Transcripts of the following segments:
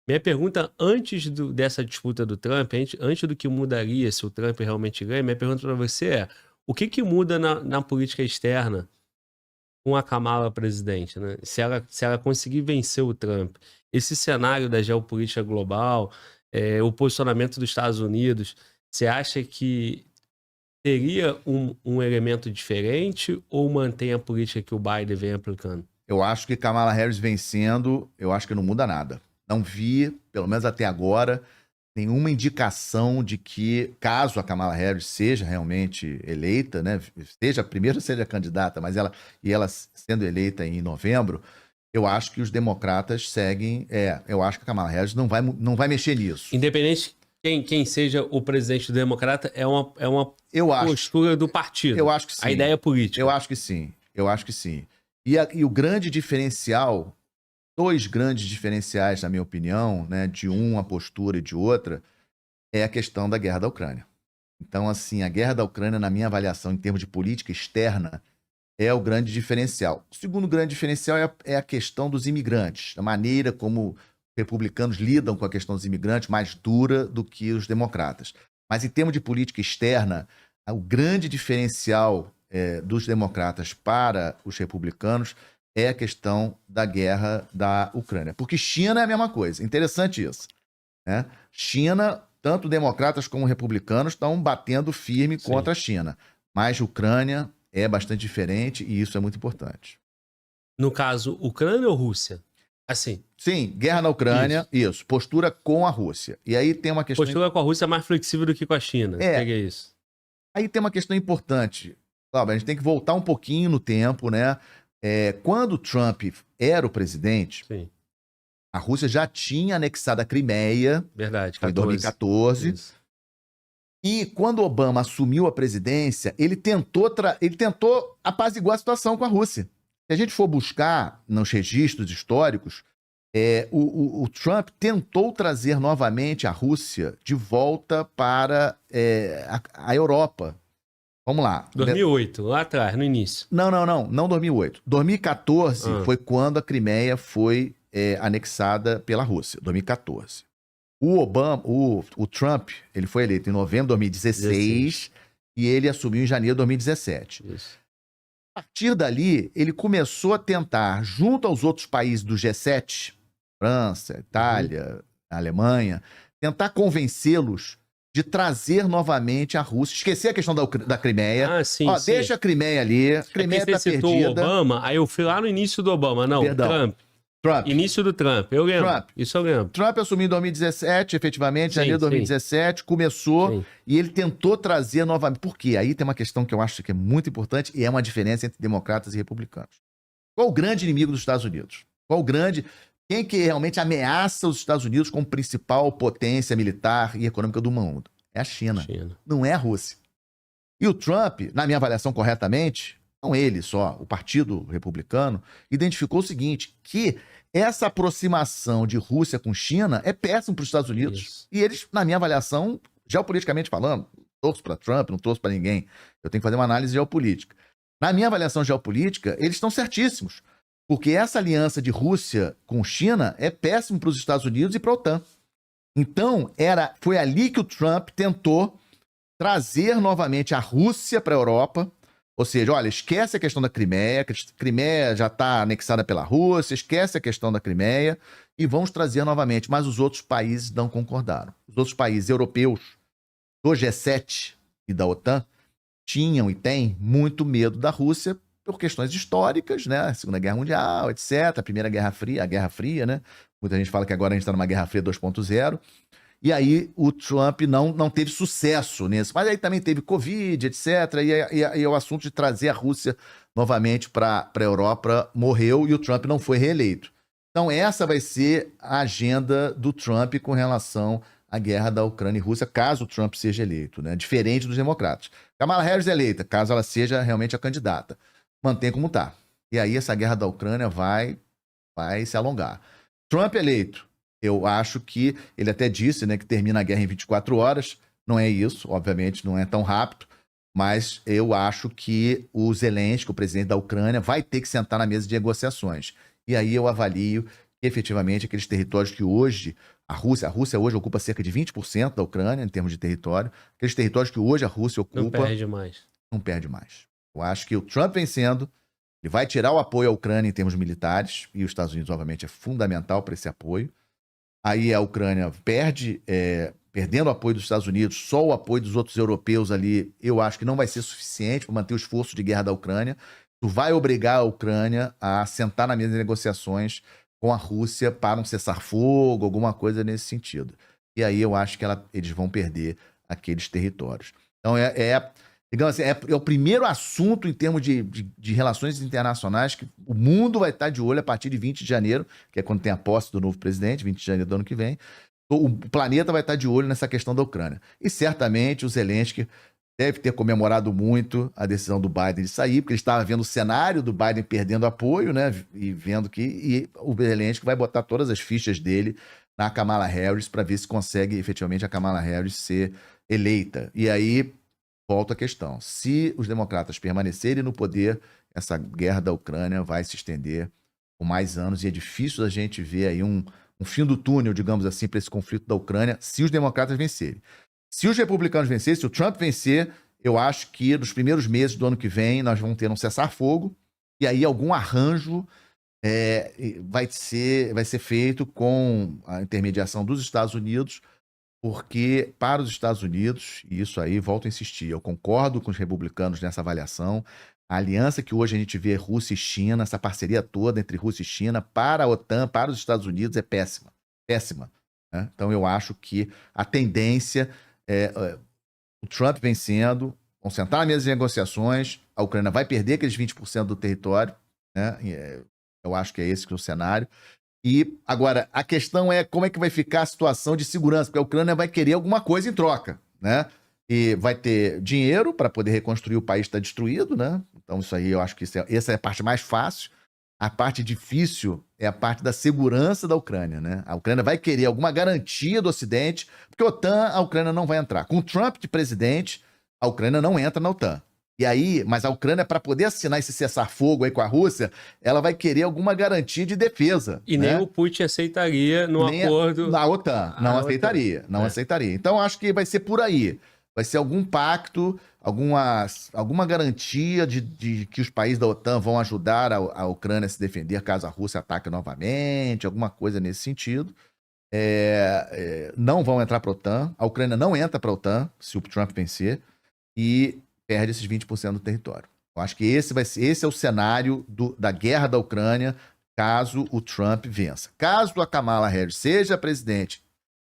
Minha pergunta antes dessa disputa do Trump, antes do que mudaria se o Trump realmente ganha, minha pergunta para você é: o que muda na política externa com a Kamala presidente, né? Se ela conseguir vencer o Trump, esse cenário da geopolítica global, o posicionamento dos Estados Unidos, você acha que teria um elemento diferente ou mantém a política que o Biden vem aplicando? Eu acho que Kamala Harris vencendo, eu acho que não muda nada. Não vi, pelo menos até agora, nenhuma indicação de que, caso a Kamala Harris seja realmente eleita, né, primeiro seja candidata, mas ela sendo eleita em novembro, eu acho que os democratas seguem, eu acho que a Kamala Harris não vai mexer nisso. Independente quem seja o presidente democrata, é uma postura do partido. Eu acho que sim. A ideia política. Eu acho que sim. E o grande diferencial, dois grandes diferenciais, na minha opinião, né, de uma postura e de outra, é a questão da guerra da Ucrânia. Então, assim, a guerra da Ucrânia, na minha avaliação, em termos de política externa, é o grande diferencial. O segundo grande diferencial é a questão dos imigrantes, a maneira como republicanos lidam com a questão dos imigrantes, mais dura do que os democratas. Mas em termos de política externa, o grande diferencial dos democratas para os republicanos é a questão da guerra da Ucrânia. Porque China é a mesma coisa. Interessante isso, né? China, tanto democratas como republicanos, estão batendo firme contra a China. Mas Ucrânia é bastante diferente e isso é muito importante. No caso, Ucrânia ou Rússia? Assim. Sim, guerra na Ucrânia, isso. Postura com a Rússia. E aí tem uma questão... Postura com a Rússia é mais flexível do que com a China. Peguei isso. Aí tem uma questão importante. Claro, a gente tem que voltar um pouquinho no tempo, né? Quando o Trump era o presidente, Sim, a Rússia já tinha anexado a Crimeia. verdade, em 2014. Isso. E quando Obama assumiu a presidência, ele tentou apaziguar a situação com a Rússia. Se a gente for buscar nos registros históricos, o Trump tentou trazer novamente a Rússia de volta para a Europa. Vamos lá. 2008, lá atrás, no início. Não 2008. 2014 foi quando a Crimeia foi anexada pela Rússia, 2014. O Trump, ele foi eleito em novembro de 2016 e ele assumiu em janeiro de 2017. Isso. A partir dali, ele começou a tentar, junto aos outros países do G7, França, Itália, Alemanha, tentar convencê-los de trazer novamente a Rússia, esquecer a questão da Crimeia. Sim. Deixa a Crimeia ali, a Crimeia está perdida. Você citou o Obama, aí eu fui lá no início do Obama, não, Trump. Início do Trump, eu lembro. Isso eu lembro. Trump assumiu em 2017, efetivamente, janeiro de 2017, começou e ele tentou trazer novamente. Por quê? Aí tem uma questão que eu acho que é muito importante e é uma diferença entre democratas e republicanos. Qual o grande inimigo dos Estados Unidos? Quem que realmente ameaça os Estados Unidos como principal potência militar e econômica do mundo? É a China. Não é a Rússia. E o Trump, na minha avaliação corretamente, não ele só, o Partido Republicano, identificou o seguinte, que essa aproximação de Rússia com China é péssimo para os Estados Unidos. Isso. E eles, na minha avaliação, geopoliticamente falando, não torço para Trump, não torço para ninguém, eu tenho que fazer uma análise geopolítica. Na minha avaliação geopolítica, eles estão certíssimos, porque essa aliança de Rússia com China é péssimo para os Estados Unidos e para a OTAN. Então, foi ali que o Trump tentou trazer novamente a Rússia para a Europa. Ou seja, olha, esquece a questão da Crimeia, que a Crimeia já está anexada pela Rússia, esquece a questão da Crimeia e vamos trazer novamente. Mas os outros países não concordaram. Os outros países europeus do G7 e da OTAN tinham e têm muito medo da Rússia por questões históricas, né? A Segunda Guerra Mundial, etc. A Primeira Guerra Fria, a Guerra Fria, né? Muita gente fala que agora a gente está numa Guerra Fria 2.0. E aí o Trump não teve sucesso nisso. Mas aí também teve Covid, etc. E o assunto de trazer a Rússia novamente para a Europa morreu e o Trump não foi reeleito. Então essa vai ser a agenda do Trump com relação à guerra da Ucrânia e Rússia, caso o Trump seja eleito, né? Diferente dos democratas. Kamala Harris é eleita, caso ela seja realmente a candidata. Mantém como está. E aí essa guerra da Ucrânia vai se alongar. Trump eleito. Eu acho que ele até disse, né, que termina a guerra em 24 horas. Não é isso, obviamente, não é tão rápido. Mas eu acho que o Zelensky, o presidente da Ucrânia, vai ter que sentar na mesa de negociações. E aí eu avalio que, efetivamente, aqueles territórios que hoje A Rússia hoje ocupa cerca de 20% da Ucrânia em termos de território. Aqueles territórios que hoje a Rússia ocupa... Não perde mais. Não perde mais. Eu acho que o Trump vencendo, ele vai tirar o apoio à Ucrânia em termos militares, e os Estados Unidos, obviamente, é fundamental para esse apoio. Aí a Ucrânia perdendo o apoio dos Estados Unidos, só o apoio dos outros europeus ali, eu acho que não vai ser suficiente para manter o esforço de guerra da Ucrânia. Tu vai obrigar a Ucrânia a sentar na mesa de negociações com a Rússia para um cessar-fogo, alguma coisa nesse sentido. E aí eu acho que eles vão perder aqueles territórios. Então digamos assim, é o primeiro assunto em termos de relações internacionais que o mundo vai estar de olho a partir de 20 de janeiro, que é quando tem a posse do novo presidente, 20 de janeiro do ano que vem. O planeta vai estar de olho nessa questão da Ucrânia. E certamente o Zelensky deve ter comemorado muito a decisão do Biden de sair, porque ele estava vendo o cenário do Biden perdendo apoio, né? E vendo que o Zelensky vai botar todas as fichas dele na Kamala Harris para ver se consegue efetivamente a Kamala Harris ser eleita. E aí volta a questão. Se os democratas permanecerem no poder, essa guerra da Ucrânia vai se estender por mais anos e é difícil a gente ver aí um fim do túnel, digamos assim, para esse conflito da Ucrânia, se os democratas vencerem. Se os republicanos vencerem, se o Trump vencer, eu acho que nos primeiros meses do ano que vem nós vamos ter um cessar-fogo e aí algum arranjo vai ser feito com a intermediação dos Estados Unidos, porque para os Estados Unidos, e isso aí, volto a insistir, eu concordo com os republicanos nessa avaliação, a aliança que hoje a gente vê Rússia e China, essa parceria toda entre Rússia e China, para a OTAN, para os Estados Unidos, é péssima. Péssima. Né? Então eu acho que a tendência o Trump vencendo, vão sentar na mesa de negociações, a Ucrânia vai perder aqueles 20% do território, né? Eu acho que é esse que é o cenário. E agora, a questão é como é que vai ficar a situação de segurança, porque a Ucrânia vai querer alguma coisa em troca, né? E vai ter dinheiro para poder reconstruir o país que está destruído, né? Então isso aí eu acho que essa é a parte mais fácil. A parte difícil é a parte da segurança da Ucrânia, né? A Ucrânia vai querer alguma garantia do Ocidente, porque a OTAN, a Ucrânia não vai entrar. Com o Trump de presidente, a Ucrânia não entra na OTAN. E aí, mas a Ucrânia, para poder assinar esse cessar-fogo aí com a Rússia, ela vai querer alguma garantia de defesa. E né? nem o Putin aceitaria no acordo... Na OTAN, não aceitaria. Não aceitaria. Então, acho que vai ser por aí. Vai ser algum pacto, alguma garantia de que os países da OTAN vão ajudar a Ucrânia a se defender caso a Rússia ataque novamente, alguma coisa nesse sentido. Não vão entrar para a OTAN. A Ucrânia não entra para a OTAN, se o Trump vencer, e perde esses 20% do território. Eu acho que esse é o cenário da guerra da Ucrânia, caso o Trump vença. Caso a Kamala Harris seja presidente,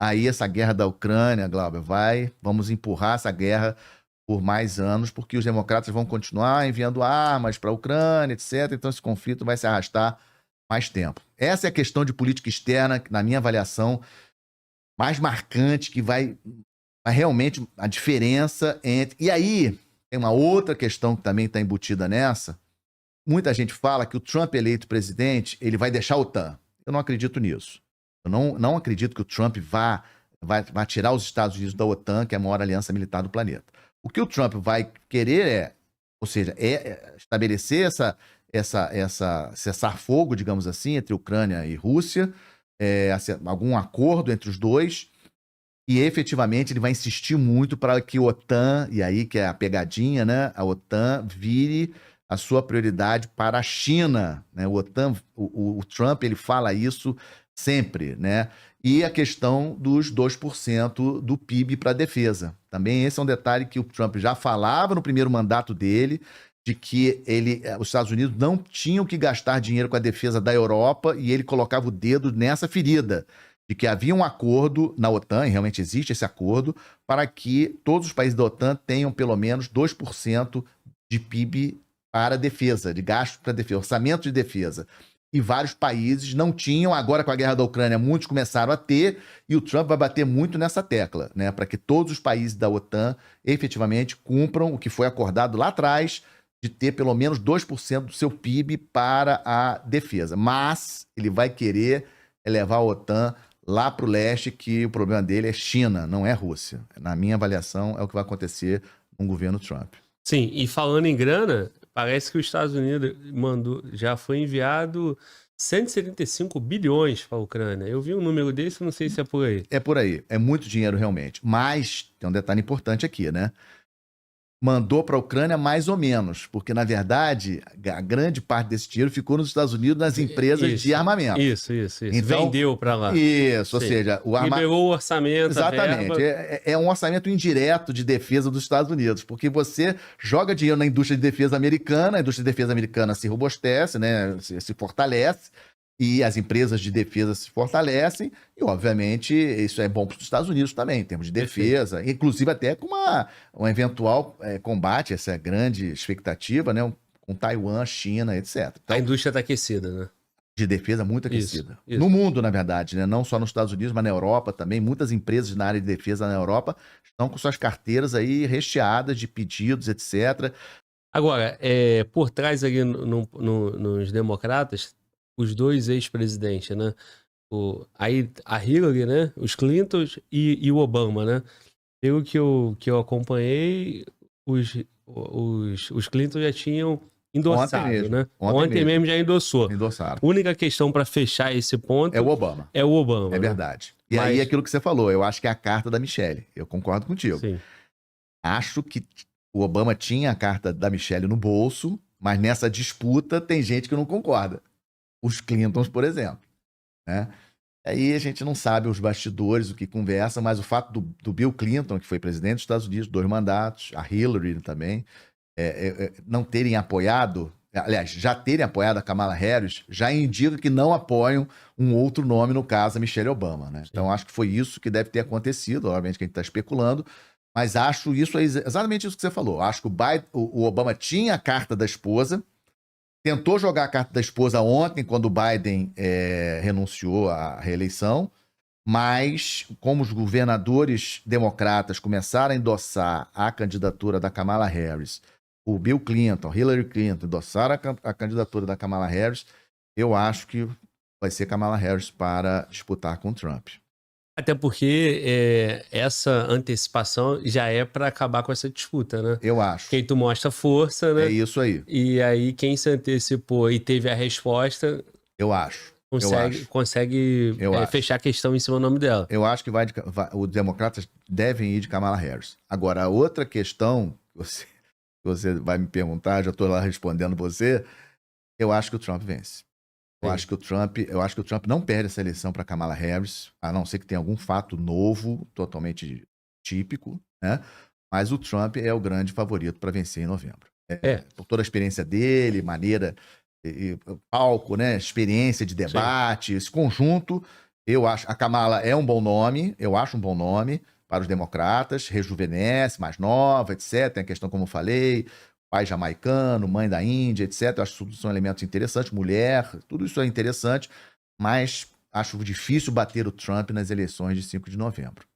aí essa guerra da Ucrânia, Glauber, vamos empurrar essa guerra por mais anos, porque os democratas vão continuar enviando armas para a Ucrânia, etc. Então esse conflito vai se arrastar mais tempo. Essa é a questão de política externa, na minha avaliação, mais marcante, que vai realmente a diferença entre... E aí, tem uma outra questão que também está embutida nessa. Muita gente fala que o Trump eleito presidente, ele vai deixar a OTAN. Eu não acredito nisso. Eu não acredito que o Trump vá tirar os Estados Unidos da OTAN, que é a maior aliança militar do planeta. O que o Trump vai querer estabelecer essa cessar-fogo, digamos assim, entre Ucrânia e Rússia, algum acordo entre os dois, e efetivamente ele vai insistir muito para que a OTAN, e aí que é a pegadinha, né? A OTAN vire a sua prioridade para a China, né? O Trump, ele fala isso sempre, né? E a questão dos 2% do PIB para a defesa. Também esse é um detalhe que o Trump já falava no primeiro mandato dele, de que os Estados Unidos não tinham que gastar dinheiro com a defesa da Europa, e ele colocava o dedo nessa ferida, de que havia um acordo na OTAN, e realmente existe esse acordo, para que todos os países da OTAN tenham pelo menos 2% de PIB para defesa, de gasto para defesa, orçamento de defesa. E vários países não tinham, agora com a guerra da Ucrânia, muitos começaram a ter, e o Trump vai bater muito nessa tecla, né, para que todos os países da OTAN efetivamente cumpram o que foi acordado lá atrás, de ter pelo menos 2% do seu PIB para a defesa. Mas ele vai querer levar a OTAN lá para o leste, que o problema dele é China, não é Rússia. Na minha avaliação, é o que vai acontecer com o governo Trump. Sim, e falando em grana, parece que os Estados Unidos já foi enviado 175 bilhões para a Ucrânia. Eu vi um número desse, não sei se é por aí. É por aí. É muito dinheiro realmente. Mas tem um detalhe importante aqui, né? Mandou para a Ucrânia mais ou menos, porque, na verdade, a grande parte desse dinheiro ficou nos Estados Unidos nas empresas de armamento. Isso. Então, vendeu para lá. Isso, ou seja... Liberou o orçamento, exatamente. É um orçamento indireto de defesa dos Estados Unidos, porque você joga dinheiro na indústria de defesa americana, a indústria de defesa americana se robustece, né, se fortalece, e as empresas de defesa se fortalecem, e, obviamente, isso é bom para os Estados Unidos também, em termos de defesa, inclusive até com um eventual combate, essa grande expectativa, né, com Taiwan, China, etc. Então, a indústria está aquecida, né? De defesa muito aquecida. Isso. No mundo, na verdade, né? Não só nos Estados Unidos, mas na Europa também. Muitas empresas na área de defesa na Europa estão com suas carteiras aí recheadas de pedidos, etc. Agora, por trás ali nos democratas, os dois ex-presidentes, né? A Hillary, né? Os Clintons e o Obama, né? Pelo que eu acompanhei, os Clintons já tinham endossado, né? Ontem mesmo já endossou. Endossaram. A única questão para fechar esse ponto é o Obama. É o Obama. É verdade. E aí aquilo que você falou, eu acho que é a carta da Michelle. Eu concordo contigo. Sim. Acho que o Obama tinha a carta da Michelle no bolso, mas nessa disputa tem gente que não concorda. Os Clintons, por exemplo, né? Aí a gente não sabe os bastidores, o que conversa, mas o fato do Bill Clinton, que foi presidente dos Estados Unidos, 2 mandatos, a Hillary também, não terem apoiado, aliás, já terem apoiado a Kamala Harris, já indica que não apoiam um outro nome, no caso, a Michelle Obama, né? Então, acho que foi isso que deve ter acontecido, obviamente que a gente está especulando, mas acho isso exatamente isso que você falou. Acho que o Obama tinha a carta da esposa, tentou jogar a carta da esposa ontem, quando o Biden renunciou à reeleição, mas como os governadores democratas começaram a endossar a candidatura da Kamala Harris, o Bill Clinton, Hillary Clinton endossaram a candidatura da Kamala Harris, eu acho que vai ser Kamala Harris para disputar com o Trump. Até porque essa antecipação já é para acabar com essa disputa, né? Eu acho. Quem tu mostra força, né? É isso aí. E aí quem se antecipou e teve a resposta... Eu acho. Consegue fechar a questão em cima do nome dela. Eu acho que os democratas devem ir de Kamala Harris. Agora, a outra questão que você vai me perguntar, já estou lá respondendo você, eu acho que o Trump vence. Eu acho que o Trump não perde essa eleição para Kamala Harris, a não ser que tenha algum fato novo, totalmente típico, né? Mas o Trump é o grande favorito para vencer em novembro. Por toda a experiência dele, maneira, palco, né? Experiência de debate, esse conjunto, eu acho. A Kamala é um bom nome, eu acho um bom nome para os democratas, rejuvenesce, mais nova, etc. Tem a questão, como eu falei, pai jamaicano, mãe da Índia, etc. Eu acho que tudo são elementos interessantes, mulher, tudo isso é interessante, mas acho difícil bater o Trump nas eleições de 5 de novembro.